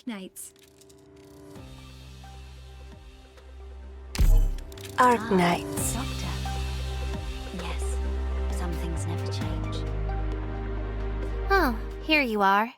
Arknights. Arknights. Doctor. Yes, some things never change. Oh, here you are.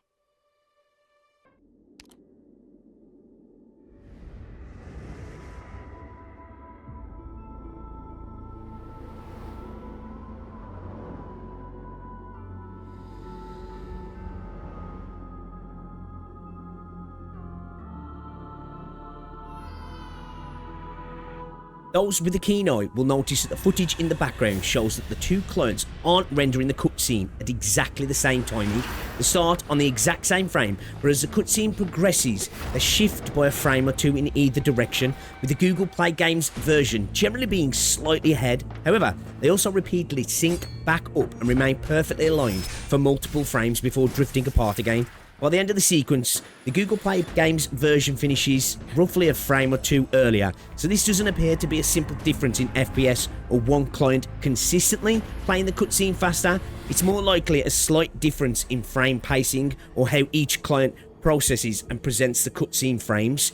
Those with a keen eye will notice that the footage in the background shows that the two clients aren't rendering the cutscene at exactly the same timing. They start on the exact same frame, but as the cutscene progresses, they shift by a frame or two in either direction, with the Google Play Games version generally being slightly ahead. However, they also repeatedly sync back up and remain perfectly aligned for multiple frames before drifting apart again. By the end of the sequence, the Google Play Games version finishes roughly a frame or two earlier, so this doesn't appear to be a simple difference in FPS or one client consistently playing the cutscene faster. It's more likely a slight difference in frame pacing or how each client processes and presents the cutscene frames.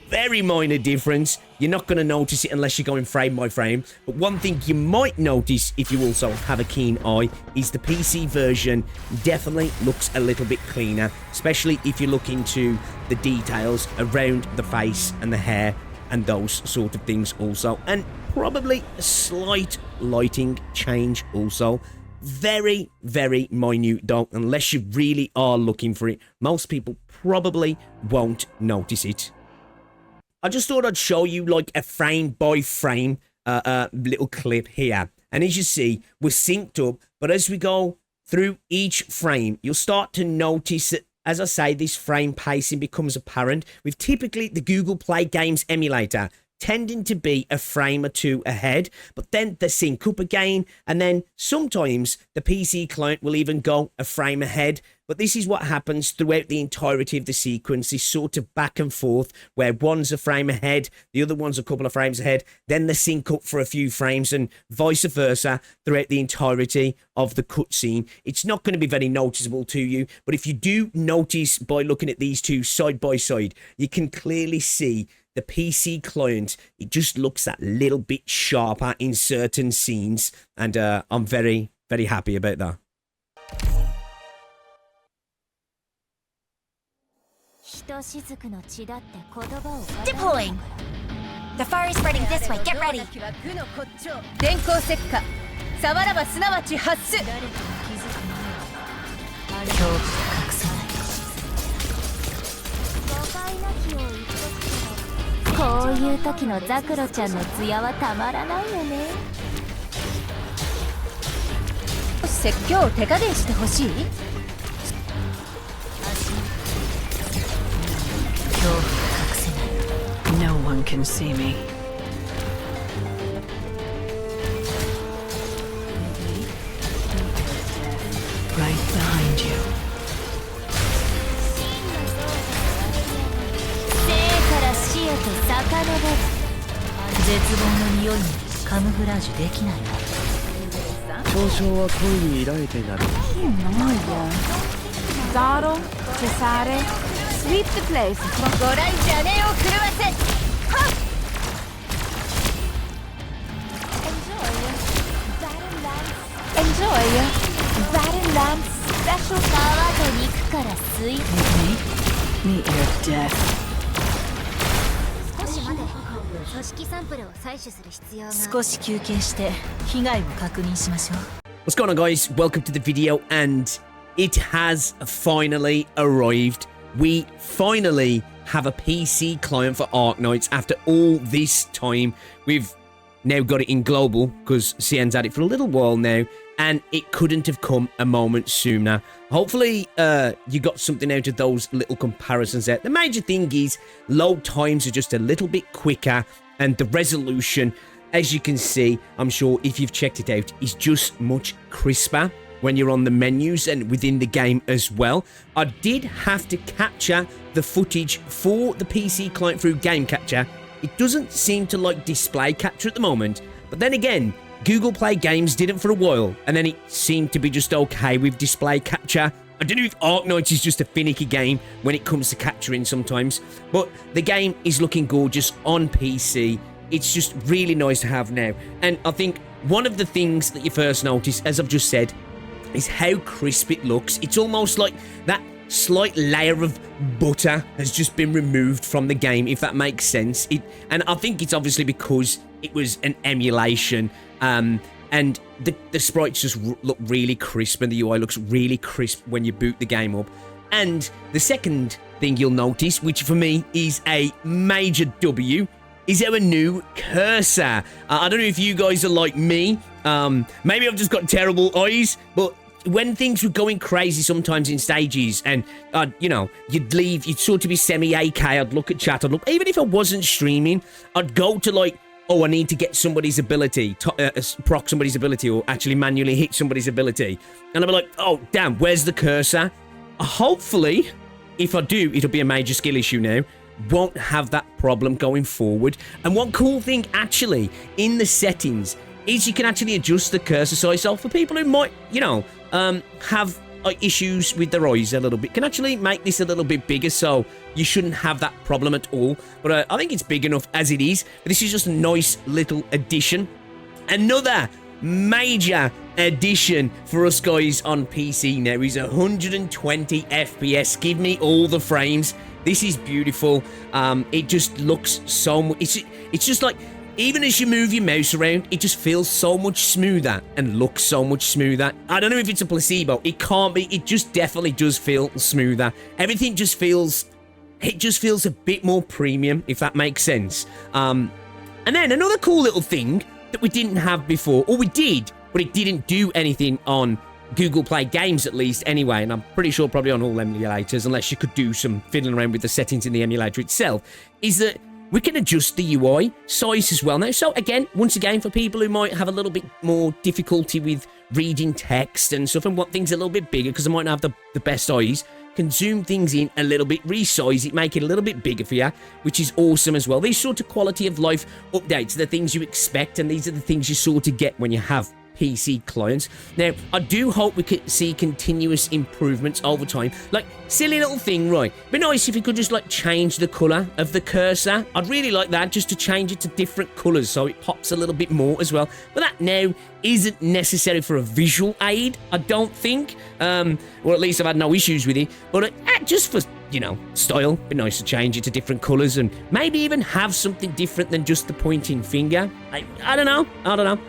Very minor difference. You're not going to notice it unless you're going frame by frame. But one thing you might notice if you also have a keen eye is the PC version definitely looks a little bit cleaner, especially if you look into the details around the face and the hair and those sort of things also. And probably a slight lighting change also. Very, very minute though, unless you really are looking for it. Most people probably won't notice it. I just thought I'd show you like a frame by frame little clip here. And as you see, we're synced up. But as we go through each frame, you'll start to notice that, as I say, this frame pacing becomes apparent with typically the Google Play Games emulator tending to be a frame or two ahead, but then they sync up again, and then sometimes the PC client will even go a frame ahead. But this is what happens throughout the entirety of the sequence, this sort of back and forth, where one's a frame ahead, the other one's a couple of frames ahead, then they sync up for a few frames, and vice versa throughout the entirety of the cutscene. It's not going to be very noticeable to you, but if you do notice by looking at these two side by side, you can clearly see the PC client, it just looks that little bit sharper in certain scenes, and I'm very, very happy about that. Deploying! The fire is spreading this way, get ready! No one can see me. Right behind you. Zaro, Cesare, sweep the place. Enjoy Baron Lamb's special Meet your death. What's going on, guys? Welcome to the video, and it has finally arrived. We finally have a PC client for Arknights after all this time. We've now got it in global because CN's had it for a little while now, and it couldn't have come a moment sooner. Hopefully, you got something out of those little comparisons there. The major thing is load times are just a little bit quicker, and the resolution, as you can see, I'm sure if you've checked it out, is just much crisper when you're on the menus and within the game as well. I did have to capture the footage for the PC client through Game Capture. It doesn't seem to like display capture at the moment, but then again, Google Play Games didn't for a while, and then it seemed to be just okay with display capture I don't know if Arknights is just a finicky game when it comes to capturing sometimes, but the game is looking gorgeous on PC. It's just really nice to have now. And I think one of the things that you first notice, as I've just said, is how crisp it looks. It's almost like that slight layer of butter has just been removed from the game, if that makes sense. And I think it's obviously because it was an emulation, and the sprites just look really crisp, and the UI looks really crisp when you boot the game up. And the second thing you'll notice, which for me is a major W, is our new cursor. I don't know if you guys are like me. Maybe I've just got terrible eyes, but when things were going crazy sometimes in stages, and you know, you'd sort of be semi-AK, I'd look at chat, even if I wasn't streaming, I'd go to like, oh, I need to get somebody's ability, proc somebody's ability, or actually manually hit somebody's ability. And I'll be like, oh, damn, where's the cursor? Hopefully, if I do, it'll be a major skill issue now. Won't have that problem going forward. And one cool thing, actually, in the settings, is you can actually adjust the cursor size. So for people who might, you know, have issues with their eyes a little bit, can actually make this a little bit bigger, so you shouldn't have that problem at all. But I think it's big enough as it is. But this is just a nice little addition. Another major addition for us guys on PC now is 120 FPS. Give me all the frames. This is beautiful. It just looks so... It's just like... Even as you move your mouse around, it just feels so much smoother and looks so much smoother. I don't know if it's a placebo. It can't be. It just definitely does feel smoother. Everything just feels... It just feels a bit more premium, if that makes sense. And then another cool little thing that we didn't have before, or we did, but it didn't do anything on Google Play Games at least anyway, and I'm pretty sure probably on all emulators, unless you could do some fiddling around with the settings in the emulator itself, is that we can adjust the UI size as well now. So again, once again, for people who might have a little bit more difficulty with reading text and stuff and want things a little bit bigger because they might not have the best eyes, can zoom things in a little bit, resize it, make it a little bit bigger for you, which is awesome as well. These sort of quality of life updates are the things you expect, and these are the things you sort of get when you have PC clients. Now, I do hope we could see continuous improvements over time. Like, silly little thing, right? It'd be nice if you could just, like, change the colour of the cursor. I'd really like that, just to change it to different colours so it pops a little bit more as well. But that now isn't necessary for a visual aid, I don't think. Or at least I've had no issues with it. But just for, you know, style, it'd be nice to change it to different colours and maybe even have something different than just the pointing finger. I don't know.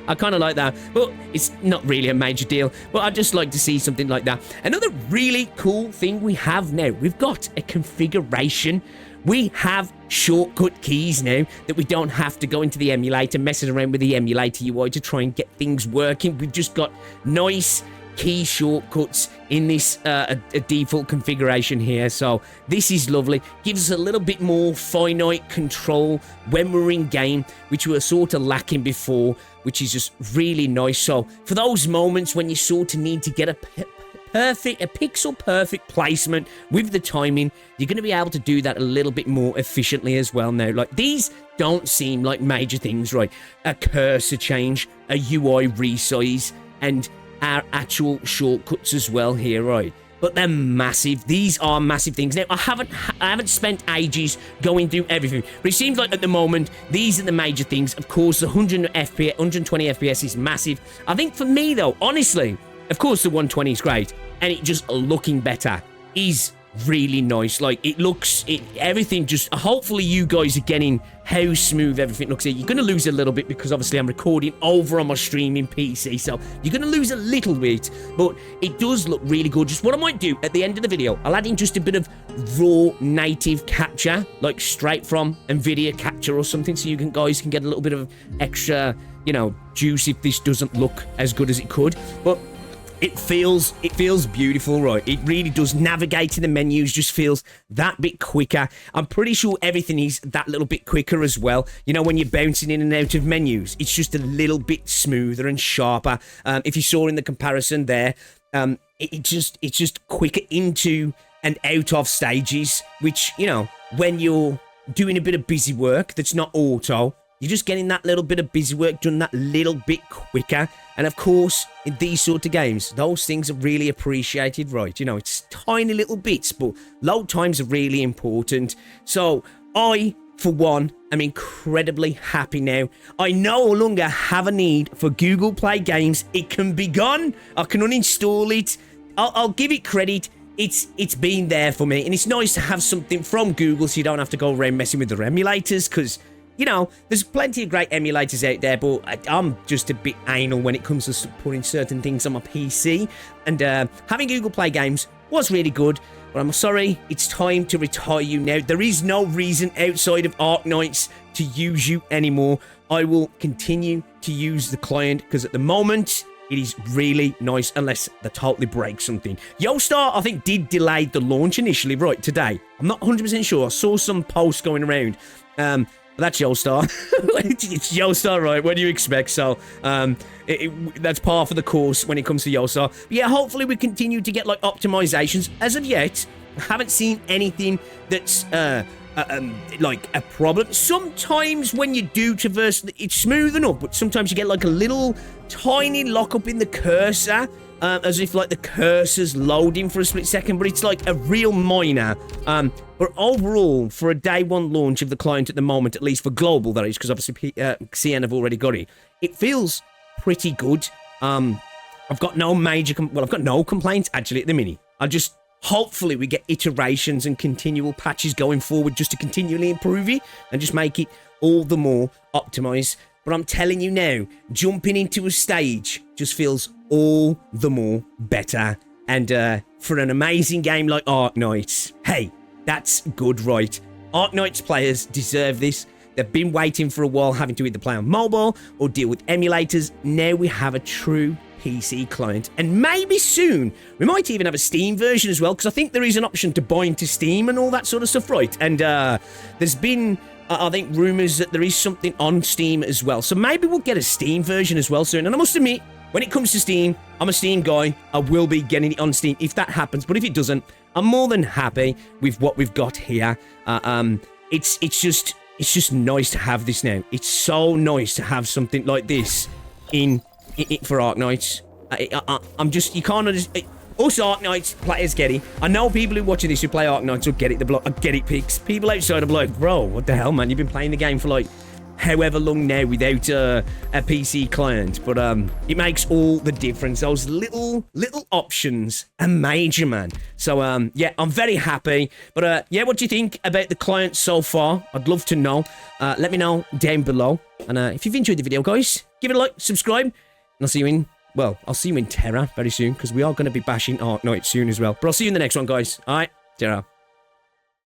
I kind of like that. But it's not really a major deal. But I'd just like to see something like that. Another really cool thing we have now, we've got a configuration. We have shortcut keys now that we don't have to go into the emulator, messing around with the emulator UI to try and get things working. We've just got nice key shortcuts in this a default configuration here. So this is lovely. Gives us a little bit more finite control when we're in game, which we were sort of lacking before, which is just really nice. So for those moments when you sort of need to get a pixel perfect placement with the timing, you're going to be able to do that a little bit more efficiently as well now. Like, these don't seem like major things, right? A cursor change, a UI resize, and our actual shortcuts as well here, right? But they're massive. These are massive things. Now, I haven't spent ages going through everything, but it seems like at the moment these are the major things. Of course, the 120 FPS is massive. I think for me though, honestly, of course, the 120 is great, and it just looking better is really nice. Like, everything just, hopefully you guys are getting how smooth everything looks here. You're going to lose a little bit because obviously I'm recording over on my streaming PC, so you're going to lose a little bit, but it does look really good. Just what I might do at the end of the video, I'll add in just a bit of raw native capture, like straight from NVIDIA capture or something, so you guys can get a little bit of extra, you know, juice if this doesn't look as good as it could. But it feels beautiful, right? It really does. Navigating the menus just feels that bit quicker. I'm pretty sure everything is that little bit quicker as well. You know, when you're bouncing in and out of menus, it's just a little bit smoother and sharper. If you saw in the comparison there, it's just quicker into and out of stages, which, you know, when you're doing a bit of busy work that's not auto, you're just getting that little bit of busy work done that little bit quicker. And of course, in these sort of games, those things are really appreciated, right? You know, it's tiny little bits, but load times are really important. So I, for one, am incredibly happy now. I no longer have a need for Google Play Games. It can be gone. I can uninstall it. I'll give it credit. It's been there for me, and it's nice to have something from Google so you don't have to go around messing with their emulators, because, you know, there's plenty of great emulators out there, but I'm just a bit anal when it comes to putting certain things on my PC, and having Google Play Games was really good, but I'm sorry, it's time to retire you now. There is no reason outside of Arknights to use you anymore. I will continue to use the client, because at the moment, it is really nice, unless they totally break something. Yostar, I think, did delay the launch initially, right, today. I'm not 100% sure. I saw some posts going around. But that's Yostar. It's Yostar, right? What do you expect? So, that's par for the course when it comes to Yostar. But yeah, hopefully we continue to get, like, optimizations. As of yet, I haven't seen anything that's, like a problem. Sometimes when you do traverse, it's smooth enough, but sometimes you get like a little tiny lock up in the cursor, as if like the cursor's loading for a split second, but it's like a real minor. But overall, for a day one launch of the client at the moment, at least for global, that is, because obviously CN have already got it, it feels pretty good. I've got no major, I've got no complaints actually at the minute. Hopefully we get iterations and continual patches going forward just to continually improve it and just make it all the more optimized. But I'm telling you now, jumping into a stage just feels all the more better. And for an amazing game like Arknights, hey, that's good, right? Arknights players deserve this. They've been waiting for a while, having to either play on mobile or deal with emulators. Now we have a true PC client, and maybe soon we might even have a Steam version as well, because I think there is an option to buy into Steam and all that sort of stuff, right? And there's been I think rumors that there is something on Steam as well, so maybe we'll get a Steam version as well soon. And I must admit, when it comes to Steam, I'm a Steam guy. I will be getting it on Steam if that happens, but if it doesn't, I'm more than happy with what we've got here. It's just nice to have this now. It's so nice to have something like this in for Arknights. I'm just, you can't understand. Us Arknights players get it. I know people who watch this who play Arknights will get it. I get it, pics. People outside are like, bro, what the hell, man? You've been playing the game for like however long now without a PC client. But it makes all the difference. Those little options are major, man. So yeah, I'm very happy. But yeah, what do you think about the client so far? I'd love to know. Let me know down below. And if you've enjoyed the video, guys, give it a like, subscribe, and I'll see you in, well, I'll see you in Terra very soon, because we are going to be bashing Arknights soon as well. But I'll see you in the next one, guys. All right, Terra.